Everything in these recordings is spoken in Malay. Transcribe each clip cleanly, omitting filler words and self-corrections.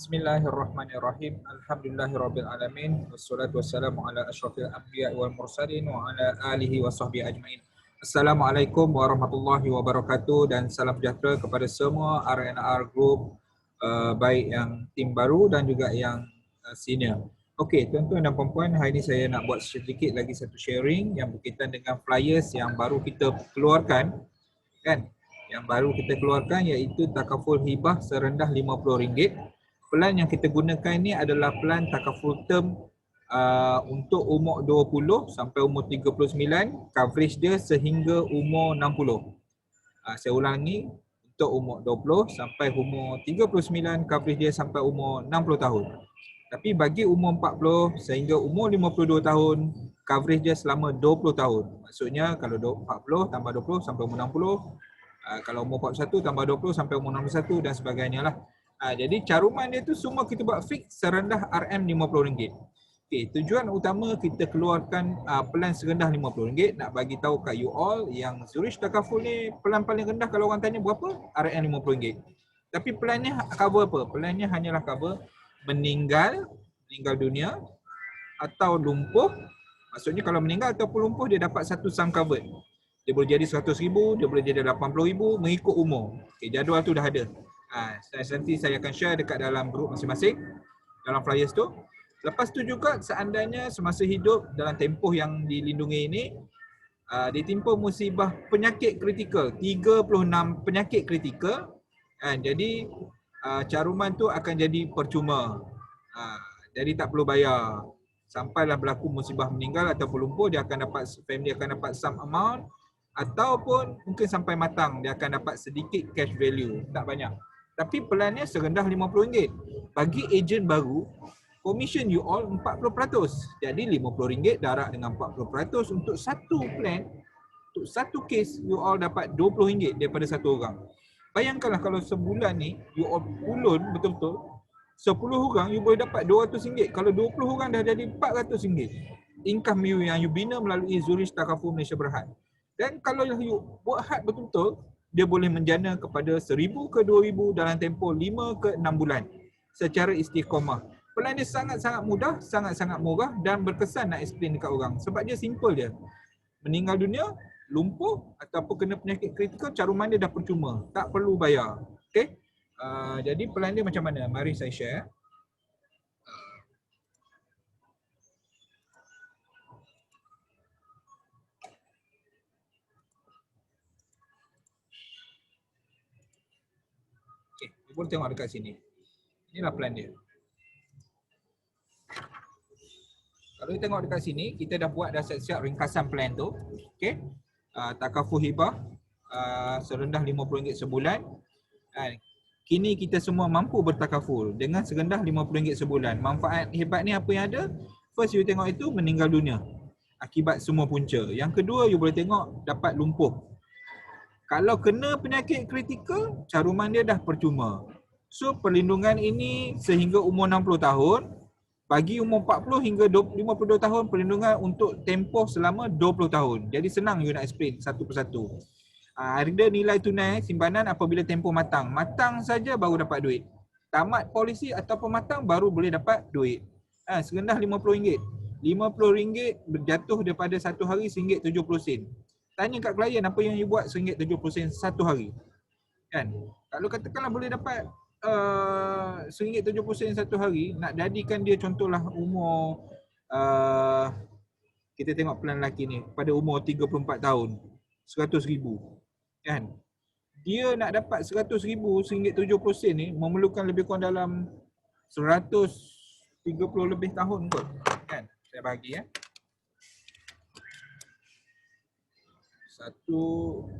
Bismillahirrahmanirrahim. Alhamdulillahirabbil alamin. Wassalatu wassalamu ala asyrafil anbiya'i wal mursalin wa ala alihi wa sahbihi ajmain. Assalamualaikum warahmatullahi wabarakatuh dan salam sejahtera kepada semua RNR Group, baik yang tim baru dan juga yang senior. Okey, tuan-tuan dan puan-puan, hari ini saya nak buat sedikit lagi satu sharing yang berkaitan dengan flyers yang baru kita keluarkan, kan? Yang baru kita keluarkan iaitu takaful hibah serendah RM50. Pelan yang kita gunakan ni adalah pelan takaful term untuk umur 20 sampai umur 39, coverage dia sehingga umur 60. Saya ulangi, untuk umur 20 sampai umur 39, coverage dia sampai umur 60 tahun. Tapi bagi umur 40 sehingga umur 52 tahun, coverage dia selama 20 tahun. Maksudnya kalau 40 tambah 20 sampai umur 60, kalau umur 41 tambah 20 sampai umur 61 dan sebagainya lah. Jadi caruman dia tu semua kita buat fix serendah RM50. Okay, tujuan utama kita keluarkan pelan serendah RM50 nak bagi tahu kat you all yang Zurich Takaful ni pelan paling rendah kalau orang tanya berapa? RM50. Tapi pelannya cover apa? Pelannya hanyalah cover meninggal dunia atau lumpuh. Maksudnya kalau meninggal ataupun lumpuh dia dapat satu sum covered. Dia boleh jadi 100,000, dia boleh jadi 80,000 mengikut umur. Okay, jadual tu dah ada. Nanti saya akan share dekat dalam grup masing-masing, dalam flyers tu. Lepas tu juga seandainya semasa hidup dalam tempoh yang dilindungi ini, ditimpa musibah penyakit kritikal, 36 penyakit kritikal, jadi caruman tu akan jadi percuma. Jadi tak perlu bayar. Sampailah berlaku musibah meninggal ataupun lumpuh, dia akan dapat, family akan dapat some amount, ataupun mungkin sampai matang dia akan dapat sedikit cash value, tak banyak. Tapi pelannya serendah RM50. Bagi ejen baru, commission you all 40%. Jadi RM50 darab dengan 40% untuk satu plan, untuk satu case you all dapat RM20 daripada satu orang. Bayangkanlah kalau sebulan ni you all ulun betul-betul 10 orang you boleh dapat RM200. Kalau 20 orang dah jadi RM400. Income you yang you bina melalui Zurich Takaful Malaysia Berhad. Dan kalau you buat had betul-betul, dia boleh menjana kepada 1,000 ke 2,000 dalam tempoh 5 ke 6 bulan secara istiqamah. Pelan dia sangat-sangat mudah, sangat-sangat murah dan berkesan nak explain dekat orang. Sebab dia simple dia. Meninggal dunia, lumpuh ataupun kena penyakit kritikal, caruman dia dah percuma. Tak perlu bayar. Okay? Jadi pelan dia macam mana? Mari saya share. Boleh tengok dekat sini. Inilah plan dia. Kalau kita tengok dekat sini, kita dah buat dah siap-siap ringkasan plan tu. Okey. Takaful hibah serendah RM50 sebulan. Kini kita semua mampu bertakaful dengan serendah RM50 sebulan. Manfaat hebat ni apa yang ada? First, you tengok itu meninggal dunia akibat semua punca. Yang kedua, you boleh tengok dapat lumpuh. Kalau kena penyakit kritikal, caruman dia dah percuma. So perlindungan ini sehingga umur 60 tahun, bagi umur 40 hingga 52 tahun perlindungan untuk tempoh selama 20 tahun. Jadi senang you nak explain satu persatu. Harga nilai tunai simpanan apabila tempoh matang. Matang saja baru dapat duit. Tamat polisi ataupun matang baru boleh dapat duit. Serendah RM50. RM50 berjatuh daripada satu hari RM1.70. Tanya kat klien apa yang you buat RM1.70 satu hari. Kan? Kalau katakanlah boleh dapat RM1.70 satu hari, nak jadikan dia contohlah umur kita tengok pelan lelaki ni pada umur 34 tahun, RM100,000. Kan? Dia nak dapat RM100,000 RM1.70 ni memerlukan lebih kurang dalam 130 lebih tahun kot. Kan? Saya bagi ya. 100,000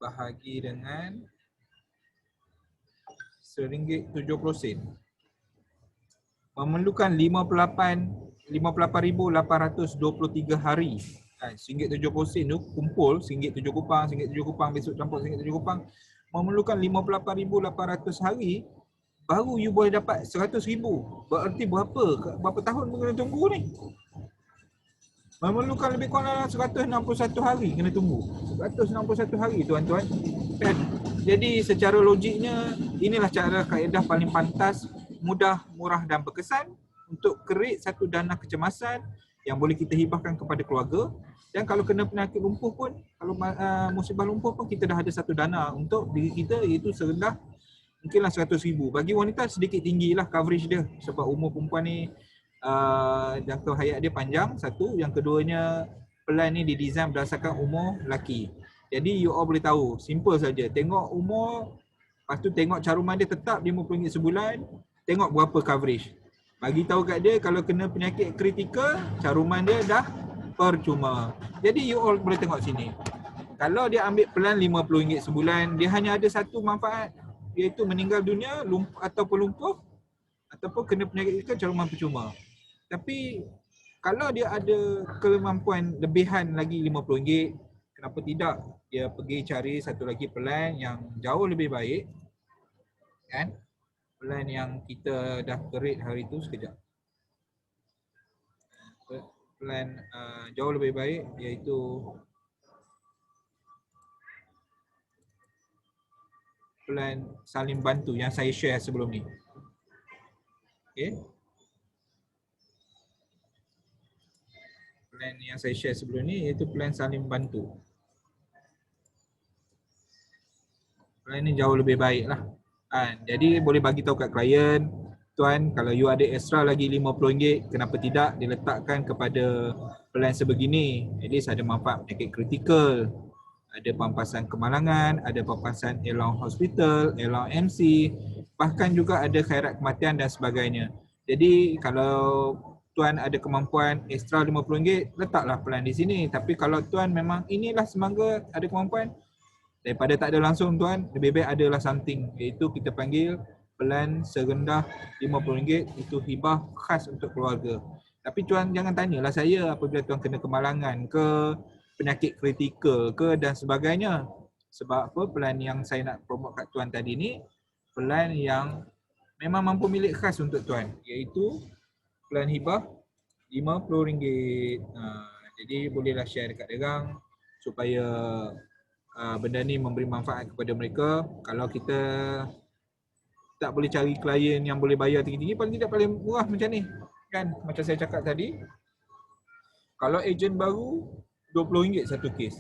bahagi dengan RM1.70 memerlukan 58,823 hari. RM1.70 tu kumpul RM1.7 kupang, RM1.7 kupang, besok campur RM1.7 kupang, memerlukan 58,800 hari baru you boleh dapat RM100,000. Berarti berapa tahun kena tunggu ni? Memerlukan lebih kurang 161 hari kena tunggu. 161 hari tuan-tuan. Kan? Jadi secara logiknya inilah cara kaedah paling pantas, mudah, murah dan berkesan untuk create satu dana kecemasan yang boleh kita hibahkan kepada keluarga. Dan kalau kena penyakit lumpuh pun, kalau musibah lumpuh pun kita dah ada satu dana untuk diri kita, iaitu serendah mungkinlah 100,000. Bagi wanita sedikit tinggilah coverage dia sebab umur perempuan ni jangka hayat dia panjang, satu. Yang keduanya, plan ni didesign berdasarkan umur lelaki. Jadi you all boleh tahu, simple saja. Tengok umur, lepas tu tengok caruman dia tetap RM50 sebulan, tengok berapa coverage. Bagi tahu kat dia kalau kena penyakit kritikal, caruman dia dah percuma. Jadi you all boleh tengok sini. Kalau dia ambil plan RM50 sebulan, dia hanya ada satu manfaat, iaitu meninggal dunia ataupun lumpuh ataupun kena penyakit kritikal, caruman percuma. Tapi kalau dia ada kemampuan lebihan lagi RM50, kenapa tidak dia pergi cari satu lagi plan yang jauh lebih baik, kan? Plan yang kita dah create hari tu sekejap. Plan jauh lebih baik, iaitu plan saling bantu yang saya share sebelum ni. Okay. Plan yang saya share sebelum ni iaitu plan saling bantu. Plan ni jauh lebih baik lah. Jadi boleh bagi tahu kat klien, tuan kalau you ada extra lagi RM50, kenapa tidak diletakkan kepada plan sebegini. At least ada manfaat penyakit kritikal, ada pampasan kemalangan, ada pampasan allowance hospital, allowance MC, bahkan juga ada khairat kematian dan sebagainya. Jadi kalau tuan ada kemampuan extra RM50, letaklah plan di sini. Tapi kalau tuan memang inilah semangga ada kemampuan, daripada tak ada langsung tuan, lebih baik adalah something, iaitu kita panggil plan serendah RM50, itu hibah khas untuk keluarga. Tapi tuan jangan tanyalah saya apabila tuan kena kemalangan ke, penyakit kritikal ke dan sebagainya. Sebab apa, plan yang saya nak promote kat tuan tadi ni plan yang memang mampu milik khas untuk tuan, iaitu plan hibah RM50. Jadi bolehlah share dekat derang supaya benda ni memberi manfaat kepada mereka. Kalau kita tak boleh cari klien yang boleh bayar tinggi-tinggi, paling tidak paling murah macam ni, kan? Macam saya cakap tadi, kalau ejen baru RM20 satu kes.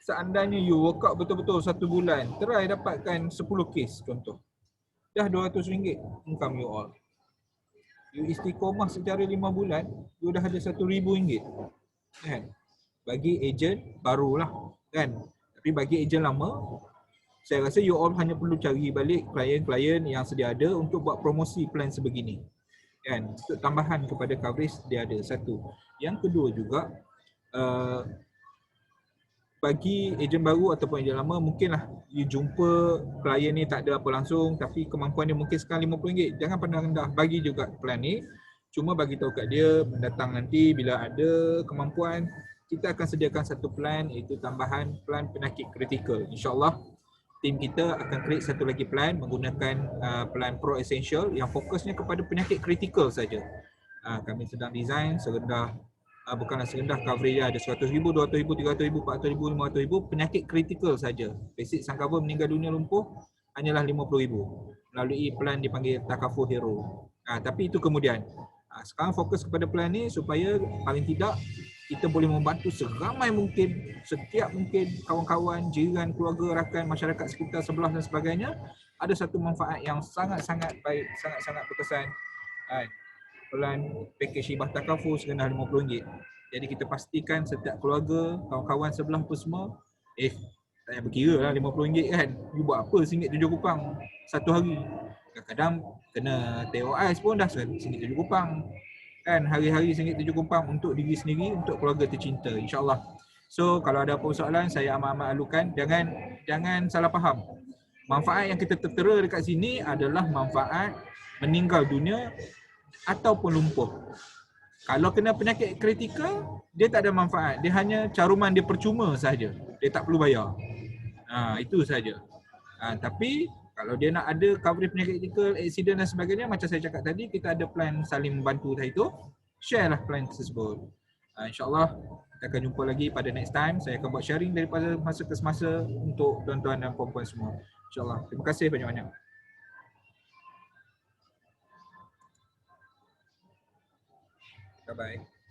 Seandainya you work out betul-betul satu bulan, try dapatkan 10 kes contoh, dah RM200 income you all. You istiqomah secara 5 bulan, you dah ada RM1,000, kan? Bagi ejen barulah, kan? Tapi bagi ejen lama, saya rasa you all hanya perlu cari balik klien-klien yang sedia ada untuk buat promosi plan sebegini, kan? Untuk tambahan kepada coverage dia ada, satu. Yang kedua juga, bagi ejen baru ataupun ejen lama, mungkinlah you jumpa klien ni tak ada apa langsung, tapi kemampuan dia mungkin sekarang RM50. Jangan pandang rendah, bagi juga plan ni. Cuma bagi tahu kat dia, mendatang nanti bila ada kemampuan, kita akan sediakan satu plan, iaitu tambahan plan penyakit kritikal. InsyaAllah tim kita akan create satu lagi plan menggunakan plan Pro Essential yang fokusnya kepada penyakit kritikal saja. Kami sedang design serendah, bukanlah serendah, coverage ada RM100,000, RM200,000, RM300,000, RM400,000, RM500,000, penyakit kritikal saja. Basic sangkava meninggal dunia lumpuh hanyalah RM50,000 melalui plan dipanggil Takaful Hero. Tapi itu kemudian. Sekarang fokus kepada plan ni supaya paling tidak kita boleh membantu seramai mungkin, setiap mungkin kawan-kawan, jiran, keluarga, rakan, masyarakat sekitar sebelah dan sebagainya ada satu manfaat yang sangat-sangat baik, sangat-sangat berkesan. Plan package hibah takaful serendah RM50. Jadi kita pastikan setiap keluarga, kawan-kawan sebelah pun semua, tak payah berkira lah RM50 kan. You buat apa RM1.07 satu hari? Kadang-kadang kena TOIs pun dah RM1.07 kan, hari-hari RM1.07 untuk diri sendiri, untuk keluarga tercinta, insyaAllah. So kalau ada apa soalan, saya amat-amat alukan, jangan salah faham. Manfaat yang kita tertera dekat sini adalah manfaat meninggal dunia ataupun lumpuh. Kalau kena penyakit kritikal, dia tak ada manfaat, dia hanya caruman dia percuma saja, dia tak perlu bayar. Itu saja. Tapi kalau dia nak ada coverage penyakit kritikal, accident dan sebagainya, macam saya cakap tadi, kita ada plan saling membantu tadi tu, share lah plan tersebut. InsyaAllah kita akan jumpa lagi pada next time. Saya akan buat sharing daripada masa ke semasa untuk tuan-tuan dan puan-puan semua. InsyaAllah. Terima kasih banyak-banyak. Bye-bye.